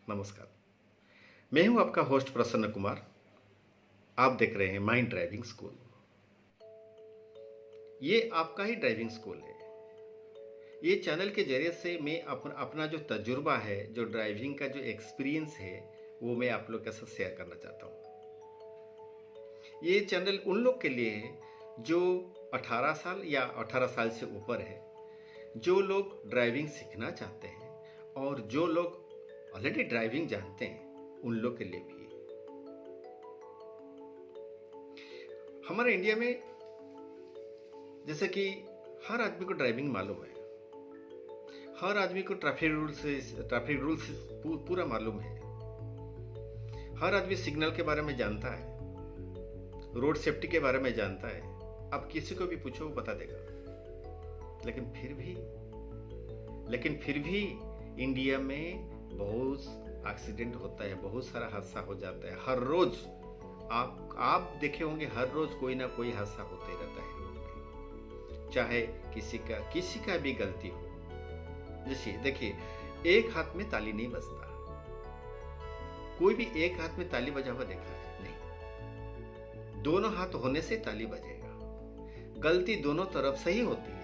नमस्कार। मैं हूं आपका होस्ट प्रसन्न कुमार। आप देख रहे हैं माइंड ड्राइविंग स्कूल। ये आपका ही ड्राइविंग स्कूल है। ये चैनल के जरिए से मैं अपना जो तजुर्बा है, जो ड्राइविंग का जो एक्सपीरियंस है, वो मैं आप लोग के साथ शेयर करना चाहता हूँ। ये चैनल उन लोग के लिए है जो 18 साल या 18 साल से ऊपर है, जो लोग ड्राइविंग सीखना चाहते हैं और जो लोग ऑलरेडी ड्राइविंग जानते हैं, उन लोग के लिए भी है। हमारे इंडिया में जैसे कि हर आदमी को ड्राइविंग मालूम है, हर आदमी को ट्रैफिक रूल्स पूरा मालूम है, हर आदमी सिग्नल के बारे में जानता है, रोड सेफ्टी के बारे में जानता है। अब किसी को भी पूछो वो बता देगा। लेकिन फिर भी इंडिया में बहुत एक्सीडेंट होता है, बहुत सारा हादसा हो जाता है। हर रोज आप देखे होंगे, हर रोज कोई ना कोई हादसा होते रहता है रोड में, चाहे किसी का भी गलती हो। जैसे देखिए, एक हाथ में ताली नहीं बजता। कोई भी एक हाथ में ताली बजा हुआ देखा है? नहीं। दोनों हाथ होने से ताली बजेगा। गलती दोनों तरफ से ही होती है,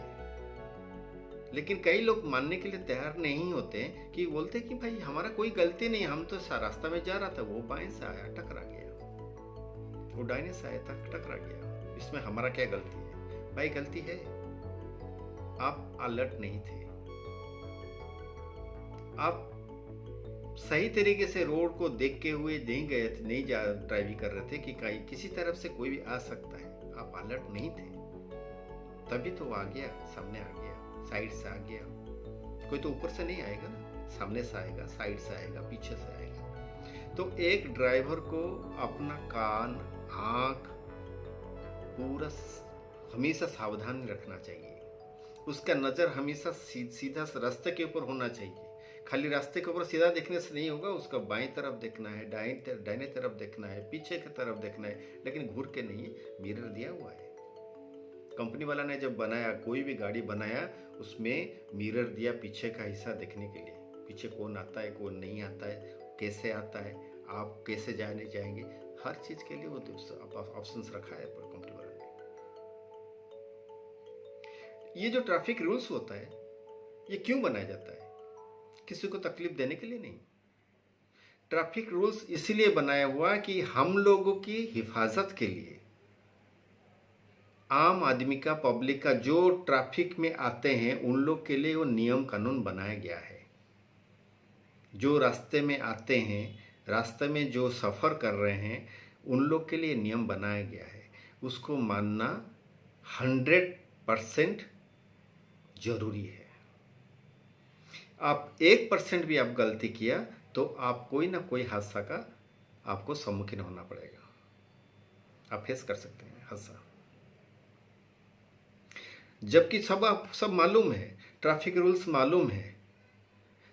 लेकिन कई लोग मानने के लिए तैयार नहीं होते कि बोलते कि भाई हमारा कोई गलती नहीं, हम तो रास्ता में जा रहा था, वो बाएं से आया टकरा गया, वो दाहिने से आया टकरा गया, इसमें हमारा क्या गलती है? भाई गलती है, आप अलर्ट नहीं थे, आप सही तरीके से रोड को देखते हुए नहीं गए थे, नहीं ड्राइविंग कर रहे थे कि किसी तरफ से कोई भी आ सकता है। आप अलर्ट नहीं थे, तभी तो वो आ गया, सामने आ गया, साइड से आ गया। कोई तो ऊपर से नहीं आएगा ना, सामने से आएगा, साइड से आएगा, पीछे से आएगा। तो एक ड्राइवर को अपना कान, आंख पूरा हमेशा सावधान रखना चाहिए। उसका नजर हमेशा सीधा रास्ते के ऊपर होना चाहिए। खाली रास्ते के ऊपर सीधा देखने से नहीं होगा, उसका बाएं तरफ देखना है, दाहिने तरफ देखना है, पीछे की तरफ देखना है, लेकिन घूर के नहीं। मिरर दिया हुआ है कंपनी वाला ने, जब बनाया, कोई भी गाड़ी बनाया, उसमें मिरर दिया पीछे का हिस्सा देखने के लिए, पीछे कौन आता है, कौन नहीं आता है, कैसे आता है, आप कैसे जाने जाएंगे, हर चीज के लिए वो ऑप्शंस रखा है कंपनी वाला ने। ये जो ट्रैफिक रूल्स होता है, ये क्यों बनाया जाता है? किसी को तकलीफ देने के लिए नहीं। ट्रैफिक रूल्स इसीलिए बनाया हुआ कि हम लोगों की हिफाजत के लिए, आम आदमी का, पब्लिक का, जो ट्रैफिक में आते हैं, उन लोग के लिए वो नियम कानून बनाया गया है। जो रास्ते में आते हैं, रास्ते में जो सफ़र कर रहे हैं, उन लोग के लिए नियम बनाया गया है। उसको मानना 100% जरूरी है। आप 1% भी आप गलती किया तो आप कोई ना कोई हादसा का आपको सम्मुखीन होना पड़ेगा, आप फेस कर सकते हैं हादसा। जबकि सब मालूम है, ट्रैफिक रूल्स मालूम है,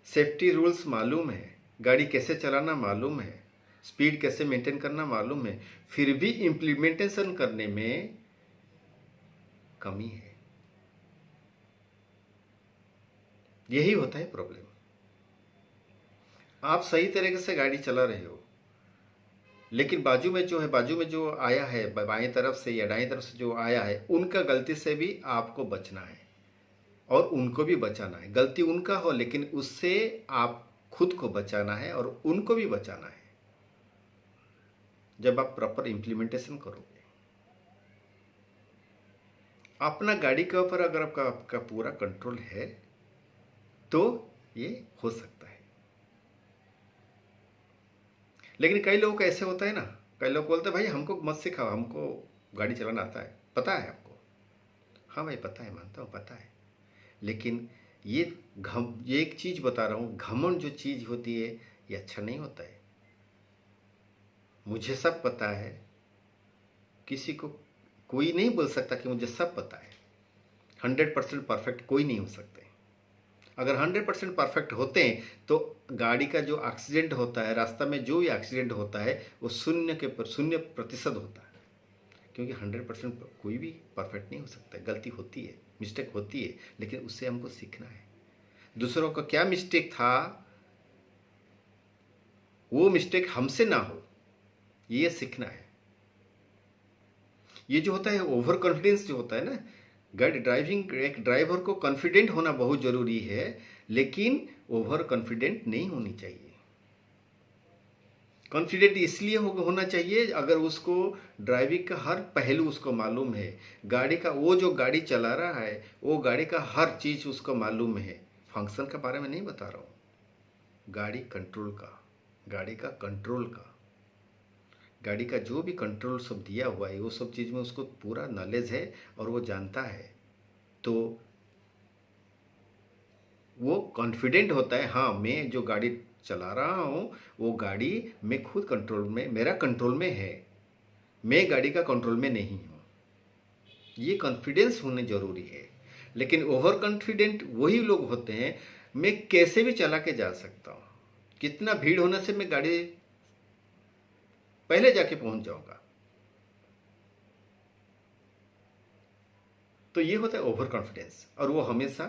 सेफ्टी रूल्स मालूम है, गाड़ी कैसे चलाना मालूम है, स्पीड कैसे मेंटेन करना मालूम है, फिर भी इंप्लीमेंटेशन करने में कमी है। यही होता है प्रॉब्लम। आप सही तरीके से गाड़ी चला रहे हो, लेकिन बाजू में जो आया है, बाएं तरफ से या दाएं तरफ से जो आया है, उनका गलती से भी आपको बचना है और उनको भी बचाना है। गलती उनका हो, लेकिन उससे आप खुद को बचाना है और उनको भी बचाना है। जब आप प्रॉपर इंप्लीमेंटेशन करोगे, अपना गाड़ी के ऊपर अगर आपका पूरा कंट्रोल है, तो ये हो सकता है। लेकिन कई लोगों का ऐसे होता है ना, कई लोग बोलते हैं भाई हमको मत सिखाओ, हमको गाड़ी चलाना आता है, पता है आपको। हाँ भाई पता है, मानता हूँ पता है, लेकिन ये एक चीज बता रहा हूँ, घमंड जो चीज होती है, ये अच्छा नहीं होता है। मुझे सब पता है, किसी को कोई नहीं बोल सकता कि मुझे सब पता है। 100% परफेक्ट कोई नहीं हो सकते। अगर 100% परफेक्ट होते हैं तो गाड़ी का जो एक्सीडेंट होता है, रास्ता में जो भी एक्सीडेंट होता है, वो 0% होता है। क्योंकि 100% कोई भी परफेक्ट नहीं हो सकता। गलती होती है, मिस्टेक होती है, लेकिन उससे हमको सीखना है। दूसरों का क्या मिस्टेक था वो मिस्टेक हमसे ना हो, ये सीखना है। ये जो होता है ओवर कॉन्फिडेंस जो होता है ना, गाड़ी ड्राइविंग, एक ड्राइवर को कॉन्फिडेंट होना बहुत जरूरी है, लेकिन ओवर कॉन्फिडेंट नहीं होनी चाहिए। कॉन्फिडेंट इसलिए होना चाहिए अगर उसको ड्राइविंग का हर पहलू उसको मालूम है, गाड़ी का, वो जो गाड़ी चला रहा है वो गाड़ी का हर चीज उसको मालूम है। फंक्शन के बारे में नहीं बता रहा हूँ, गाड़ी कंट्रोल का, गाड़ी का कंट्रोल का, गाड़ी का जो भी कंट्रोल सब दिया हुआ है वो सब चीज़ में उसको पूरा नॉलेज है और वो जानता है, तो वो कॉन्फिडेंट होता है। हाँ, मैं जो गाड़ी चला रहा हूँ वो गाड़ी मैं खुद कंट्रोल में, मेरा कंट्रोल में है, मैं गाड़ी का कंट्रोल में नहीं हूँ। ये कॉन्फिडेंस होने जरूरी है। लेकिन ओवर कॉन्फिडेंट वही लोग होते हैं, मैं कैसे भी चला के जा सकता हूँ, कितना भीड़ होने से मैं गाड़ी पहले जाके पहुंच जाऊंगा। तो ये होता है ओवर कॉन्फिडेंस, और वो हमेशा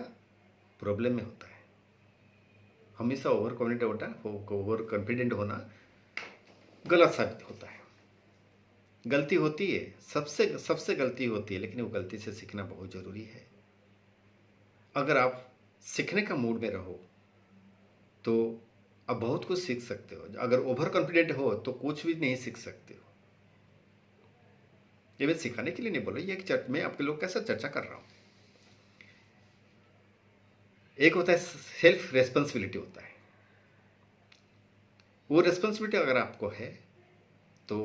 प्रॉब्लम में होता है। हमेशा ओवर कॉन्फिडेंट होना गलत साबित होता है। गलती होती है, सबसे सबसे गलती होती है, लेकिन वो गलती से सीखना बहुत जरूरी है। अगर आप सीखने का मूड में रहो तो आप बहुत कुछ सीख सकते हो। अगर ओवर कॉन्फिडेंट हो तो कुछ भी नहीं सीख सकते हो। ये मैं सिखाने के लिए नहीं बोला, ये मैं आपके लोग के साथ चर्चा कर रहा हूं। एक होता है सेल्फ रेस्पॉन्सिबिलिटी होता है। वो रेस्पॉन्सिबिलिटी अगर आपको है तो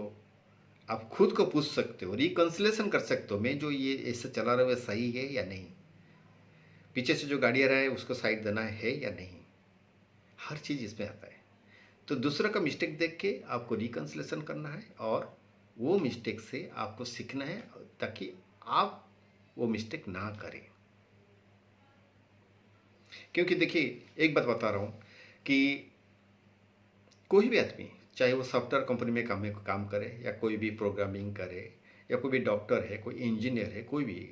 आप खुद को पूछ सकते हो, रिकंसिलेशन कर सकते हो, मैं जो ये ऐसे चला रहा हूँ सही है या नहीं, पीछे से जो गाड़ी आ रहा है उसको साइड देना है या नहीं, हर चीज़ इसमें आता है। तो दूसरा का मिस्टेक देख के आपको रिकंसिलेशन करना है और वो मिस्टेक से आपको सीखना है ताकि आप वो मिस्टेक ना करें। क्योंकि देखिए, एक बात बता रहा हूँ कि कोई भी आदमी, चाहे वो सॉफ्टवेयर कंपनी में काम करे या कोई भी प्रोग्रामिंग करे या कोई भी डॉक्टर है, कोई इंजीनियर है, कोई भी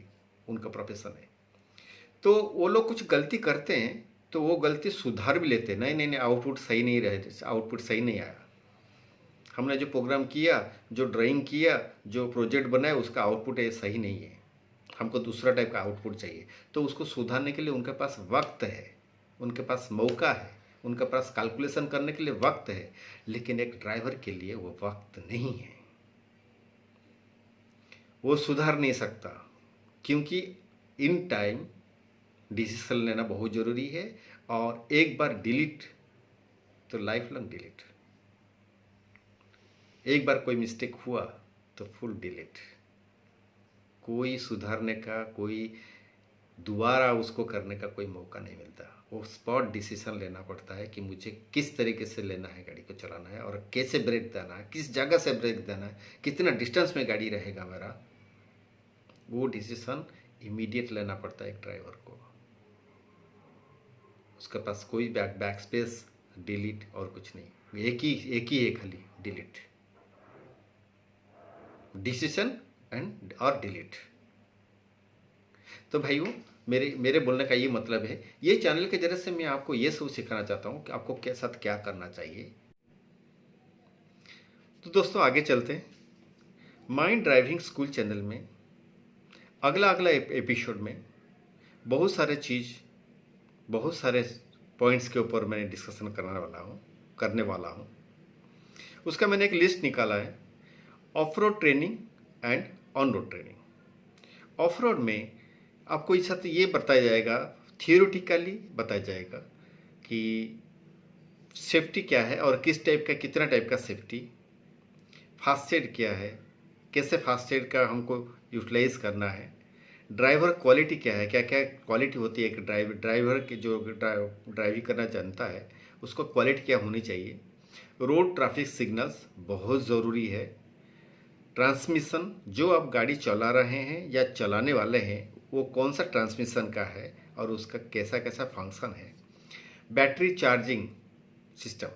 उनका प्रोफेशन है, तो वो लोग कुछ गलती करते हैं तो वो गलती सुधार भी लेते हैं। नहीं नहीं नहीं, आउटपुट सही नहीं रहे, आउटपुट सही नहीं आया, हमने जो प्रोग्राम किया, जो ड्राइंग किया, जो प्रोजेक्ट बनाया, उसका आउटपुट ये सही नहीं है, हमको दूसरा टाइप का आउटपुट चाहिए। तो उसको सुधारने के लिए उनके पास वक्त है, उनके पास मौका है, उनके पास कैलकुलेशन करने के लिए वक्त है। लेकिन एक ड्राइवर के लिए वो वक्त नहीं है, वो सुधार नहीं सकता, क्योंकि इन टाइम डिसीजन लेना बहुत ज़रूरी है। और एक बार डिलीट तो लाइफ लॉन्ग डिलीट, एक बार कोई मिस्टेक हुआ तो फुल डिलीट, कोई सुधारने का, कोई दोबारा उसको करने का कोई मौका नहीं मिलता। वो स्पॉट डिसीजन लेना पड़ता है कि मुझे किस तरीके से लेना है, गाड़ी को चलाना है और कैसे ब्रेक देना है, किस जगह से ब्रेक देना है, कितना डिस्टेंस में गाड़ी रहेगा मेरा, वो डिसीजन इमीडिएट लेना पड़ता है एक ड्राइवर को। उसके पास कोई बैक स्पेस, डिलीट और कुछ नहीं, एक ही है खाली, डिलीट, डिसीजन एंड और डिलीट। तो भाइयों, मेरे बोलने का ये मतलब है, ये चैनल के जरिए से मैं आपको ये सब सिखाना चाहता हूँ कि आपको के साथ क्या करना चाहिए। तो दोस्तों आगे चलते हैं। माइंड ड्राइविंग स्कूल चैनल में अगला एपिसोड में बहुत सारे पॉइंट्स के ऊपर मैं डिस्कशन करने वाला हूँ। उसका मैंने एक लिस्ट निकाला है, of road training and on road training. Of road में आपको इस साथ ये बताया जाएगा, थियोरेटिकली बताया जाएगा कि सेफ्टी क्या है और किस टाइप का, कितना टाइप का सेफ्टी, फास्ट एड क्या है, कैसे फास्ट एड का हमको यूटिलाइज करना है, ड्राइवर क्वालिटी क्या है, क्या क्या क्वालिटी होती है एक ड्राइवर की, जो ड्राइविंग करना जानता है उसको क्वालिटी क्या होनी चाहिए, रोड ट्रैफिक सिग्नल्स बहुत ज़रूरी है, ट्रांसमिशन जो आप गाड़ी चला रहे हैं या चलाने वाले हैं वो कौन सा ट्रांसमिशन का है और उसका कैसा कैसा फंक्शन है, बैटरी चार्जिंग सिस्टम,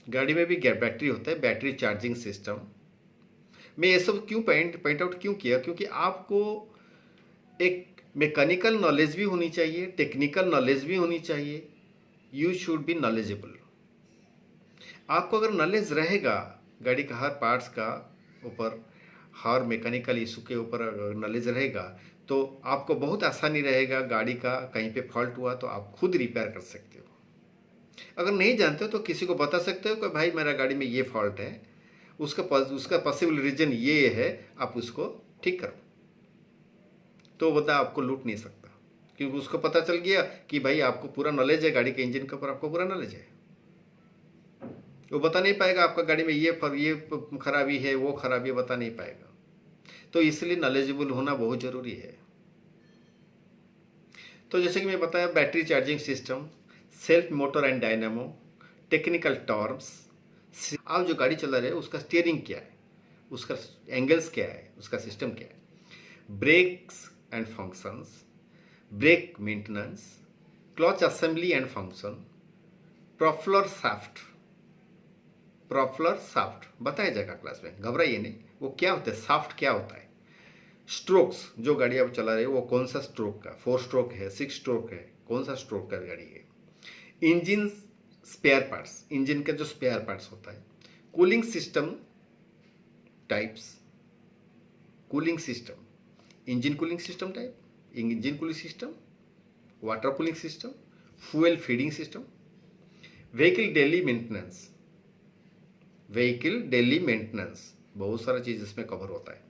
गाड़ी में भी बैटरी होता है, बैटरी चार्जिंग सिस्टम। मैं ये सब क्यों पॉइंट आउट क्यों किया, क्योंकि आपको एक मैकेनिकल नॉलेज भी होनी चाहिए, टेक्निकल नॉलेज भी होनी चाहिए, यू शुड बी नॉलेजेबल। आपको अगर नॉलेज रहेगा गाड़ी का हर पार्ट्स का ऊपर, हर मैकेनिकल इशू के ऊपर अगर नॉलेज रहेगा तो आपको बहुत आसानी रहेगा। गाड़ी का कहीं पे फॉल्ट हुआ तो आप खुद रिपेयर कर सकते हो। अगर नहीं जानते हो तो किसी को बता सकते हो कि भाई मेरा गाड़ी में ये फॉल्ट है, उसका पॉसिबल रीजन ये है, आप उसको ठीक करो। तो बंदा आपको लूट नहीं सकता, क्योंकि उसको पता चल गया कि भाई आपको पूरा नॉलेज है गाड़ी के इंजन के ऊपर, आपको पूरा नॉलेज है। वो बता नहीं पाएगा आपका गाड़ी में ये खराबी है, वो खराबी है, बता नहीं पाएगा। तो इसलिए नॉलेजेबल होना बहुत जरूरी है। तो जैसे कि मैं बताया, battery charging system, self motor and dynamo, technical terms, आप जो गाड़ी चला रहे हो उसका स्टीयरिंग क्या है, उसका एंगल्स क्या है, उसका सिस्टम क्या है, brakes and functions, brake maintenance, clutch assembly and function, propeller shaft बताया जाएगा क्लास में, घबराइए नहीं। वो क्या होता है, शाफ्ट क्या होता है, स्ट्रोक्स, जो गाड़ी आप चला रहे हो वो कौन सा स्ट्रोक का, 4 स्ट्रोक है, 6 स्ट्रोक है, कौन सा स्ट्रोक का गाड़ी है, इंजन स्पेयर पार्ट्स, इंजन का जो स्पेयर पार्ट्स होता है, cooling system types, cooling system, engine cooling system type, engine cooling system, water cooling system, fuel feeding system, vehicle daily maintenance, vehicle daily maintenance, बहुत सारा चीज इसमें कवर होता है।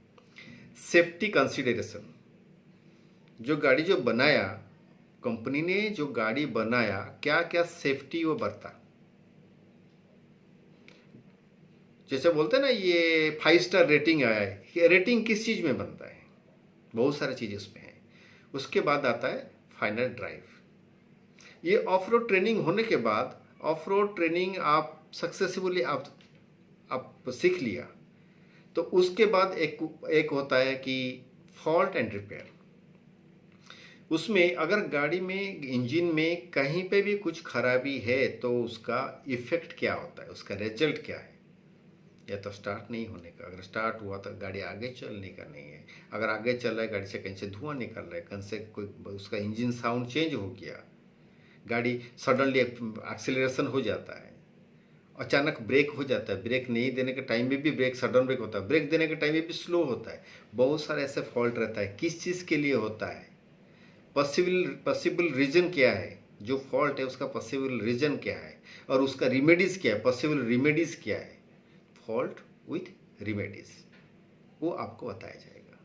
सेफ्टी कंसिडरेशन, जो गाड़ी जो बनाया, कंपनी ने जो गाड़ी बनाया, क्या क्या सेफ्टी वो बरता। जैसे बोलते हैं ना, ये 5 स्टार रेटिंग आया है, ये रेटिंग किस चीज में बनता है, बहुत सारी चीजें उसमें है। उसके बाद आता है फाइनल ड्राइव। ये ऑफ रोड ट्रेनिंग होने के बाद, ऑफ रोड ट्रेनिंग आप सक्सेसफुली आप सीख लिया, तो उसके बाद एक होता है कि फॉल्ट एंड रिपेयर। उसमें अगर गाड़ी में इंजन में कहीं पे भी कुछ खराबी है तो उसका इफेक्ट क्या होता है, उसका रिजल्ट क्या है। या तो स्टार्ट नहीं होने का, अगर स्टार्ट हुआ तो गाड़ी आगे चलने का नहीं है, अगर आगे चल रहा है गाड़ी से कहीं से धुआं निकल रहा है, कहीं से कोई उसका इंजन साउंड चेंज हो गया, गाड़ी सडनली एक्सीलरेशन हो जाता है, अचानक ब्रेक हो जाता है, ब्रेक नहीं देने के टाइम में भी ब्रेक सडन ब्रेक होता है, ब्रेक देने के टाइम में भी स्लो होता है, बहुत सारे ऐसे फॉल्ट रहता है। किस चीज़ के लिए होता है, पॉसिबल रीजन क्या है, जो फॉल्ट है उसका पॉसिबल रीजन क्या है, और उसका रिमेडीज क्या है, पॉसिबल रिमेडीज क्या है, फॉल्ट विथ रिमेडीज, वो आपको बताया जाएगा,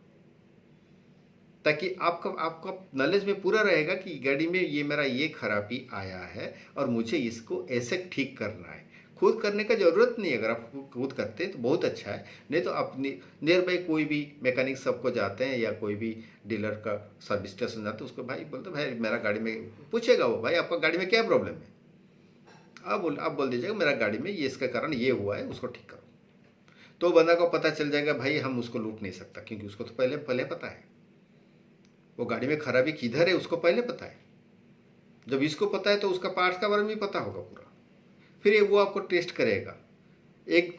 ताकि आपका नॉलेज में पूरा रहेगा कि गाड़ी में ये मेरा ये खराबी आया है और मुझे इसको ऐसे ठीक करना है। खुद करने का जरूरत नहीं है, अगर आप खुद करते हैं तो बहुत अच्छा है, नहीं तो आप नियर बाई कोई भी मैकेनिक सबको जाते हैं या कोई भी डीलर का सर्विस स्टेशन जाते हैं, उसको भाई बोलते भाई मेरा गाड़ी में, पूछेगा वो भाई आपका गाड़ी में क्या प्रॉब्लम है, आप बोल दीजिएगा मेरा गाड़ी में ये इसके कारण ये हुआ है, उसको ठीक करो। तो बंदा को पता चल जाएगा भाई हम उसको लूट नहीं सकता, क्योंकि उसको तो पहले पता है वो गाड़ी में खराबी किधर है, उसको पहले पता है। जब इसको पता है तो उसका पार्ट्स का बारे में भी पता होगा पूरा, फिर वो आपको टेस्ट करेगा, एक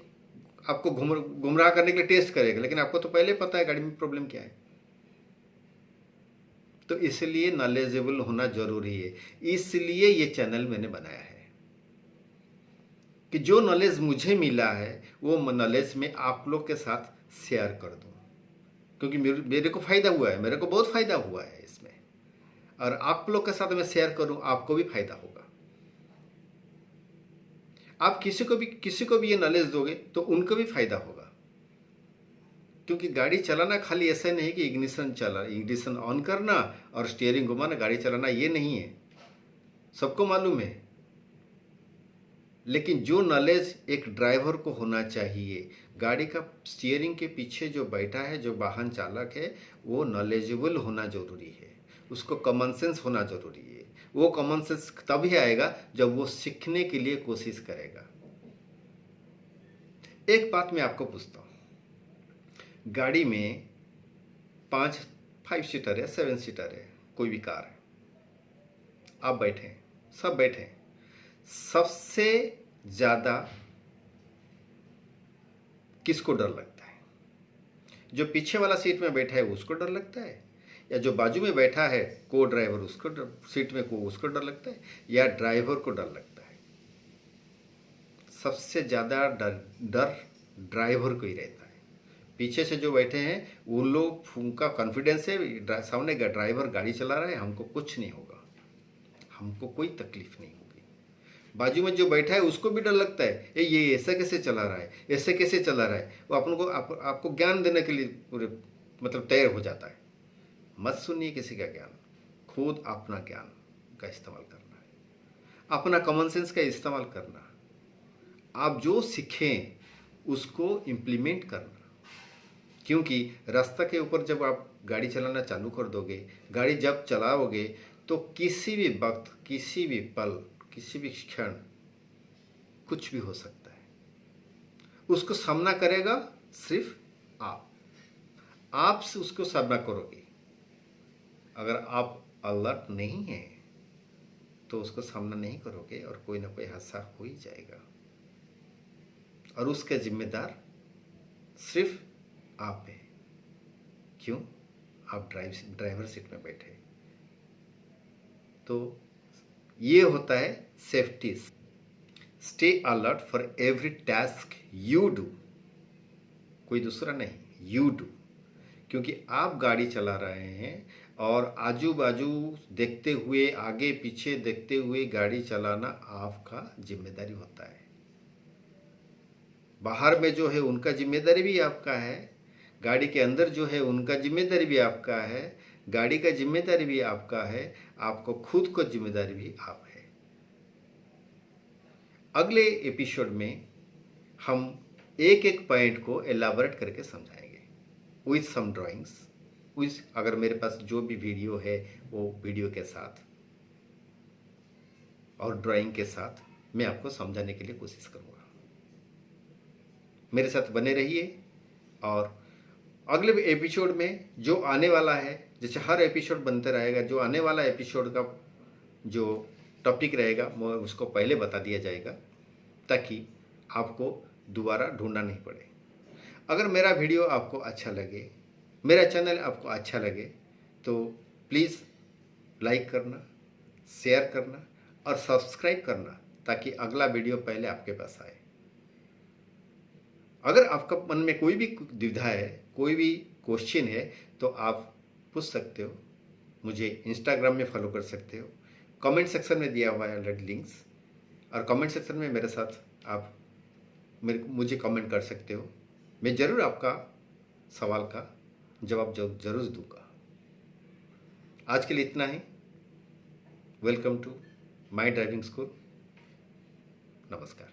आपको गुमराह करने के लिए टेस्ट करेगा, लेकिन आपको तो पहले पता है गाड़ी में प्रॉब्लम क्या है। तो इसलिए नॉलेजेबल होना जरूरी है, इसलिए ये चैनल मैंने बनाया है कि जो नॉलेज मुझे मिला है वो नॉलेज में आप लोग के साथ शेयर कर दूं, क्योंकि मेरे को फायदा हुआ है, मेरे को बहुत फायदा हुआ है इसमें, और आप लोग के साथ मैं शेयर करूं आपको भी फायदा होगा। आप किसी को भी ये नॉलेज दोगे तो उनको भी फायदा होगा, क्योंकि गाड़ी चलाना खाली ऐसा नहीं कि इग्निशन ऑन करना और स्टीयरिंग घुमाना, गाड़ी चलाना ये नहीं है, सबको मालूम है। लेकिन जो नॉलेज एक ड्राइवर को होना चाहिए, गाड़ी का स्टीयरिंग के पीछे जो बैठा है, जो वाहन चालक है, वो नॉलेजेबल होना जरूरी है, उसको कॉमन सेंस होना जरूरी है। वो कॉमन सेंस तभी आएगा जब वो सीखने के लिए कोशिश करेगा। एक बात मैं आपको पूछता हूं, गाड़ी में 5 सीटर है, 7 सीटर है, कोई भी कार है, आप बैठे हैं, सब बैठे हैं, सबसे ज्यादा किसको डर लगता है? जो पीछे वाला सीट में बैठा है उसको डर लगता है, या जो बाजू में बैठा है को ड्राइवर सीट में को उसको डर लगता है, या ड्राइवर को डर लगता है? सबसे ज़्यादा डर डर ड्राइवर को ही रहता है। पीछे से जो बैठे हैं उन लोग, उनका कॉन्फिडेंस है सामने ड्राइवर गाड़ी चला रहा है, हमको कुछ नहीं होगा, हमको कोई तकलीफ नहीं होगी। बाजू में जो बैठा है उसको भी डर लगता है, ये ऐसा कैसे चला रहा है, ऐसे कैसे चला रहा है। वो अपन को आपको ज्ञान देने के लिए पूरे मतलब तैयार हो जाता है। मत सुनिए किसी का ज्ञान, खुद अपना ज्ञान का इस्तेमाल करना है, अपना कॉमन सेंस का इस्तेमाल करना। आप जो सीखें उसको इम्प्लीमेंट करना, क्योंकि रास्ता के ऊपर जब आप गाड़ी चलाना चालू कर दोगे, गाड़ी जब चलाओगे तो किसी भी वक्त, किसी भी पल, किसी भी क्षण कुछ भी हो सकता है। उसको सामना करेगा सिर्फ आप से उसको सामना करोगे। अगर आप अलर्ट नहीं हैं तो उसको सामना नहीं करोगे और कोई ना कोई हादसा हो ही जाएगा, और उसका जिम्मेदार सिर्फ आप है। क्यों? आप ड्राइवर सीट में बैठे। तो ये होता है safety. Stay alert for every task you do, कोई दूसरा नहीं, यू डू। क्योंकि आप गाड़ी चला रहे हैं और आजू बाजू देखते हुए, आगे पीछे देखते हुए गाड़ी चलाना आपका जिम्मेदारी होता है। बाहर में जो है उनका जिम्मेदारी भी आपका है, गाड़ी के अंदर जो है उनका जिम्मेदारी भी आपका है, गाड़ी का जिम्मेदारी भी आपका है, आपको खुद को जिम्मेदारी भी आप है। अगले एपिसोड में हम एक एक पॉइंट को एलाबोरेट करके समझाएंगे विथ सम ड्राइंग्स, विथ, अगर मेरे पास जो भी वीडियो है वो वीडियो के साथ और ड्राइंग के साथ मैं आपको समझाने के लिए कोशिश करूँगा। मेरे साथ बने रहिए। और अगले एपिसोड में जो आने वाला है, जैसे हर एपिसोड बनते रहेगा, जो आने वाला एपिसोड का जो टॉपिक रहेगा वो उसको पहले बता दिया जाएगा, ताकि आपको दोबारा ढूंढना नहीं पड़े। अगर मेरा वीडियो आपको अच्छा लगे, मेरा चैनल आपको अच्छा लगे, तो प्लीज़ लाइक करना, शेयर करना और सब्सक्राइब करना, ताकि अगला वीडियो पहले आपके पास आए। अगर आपका मन में कोई भी दुविधा है, कोई भी क्वेश्चन है, तो आप पूछ सकते हो, मुझे इंस्टाग्राम में फॉलो कर सकते हो, कमेंट सेक्शन में दिया हुआ है ऑलरेडी लिंक्स, और कमेंट सेक्शन में मेरे साथ आप मुझे कमेंट कर सकते हो। मैं ज़रूर आपका सवाल का जवाब जरूर दूंगा। आज के लिए इतना ही। Welcome to my driving school. नमस्कार।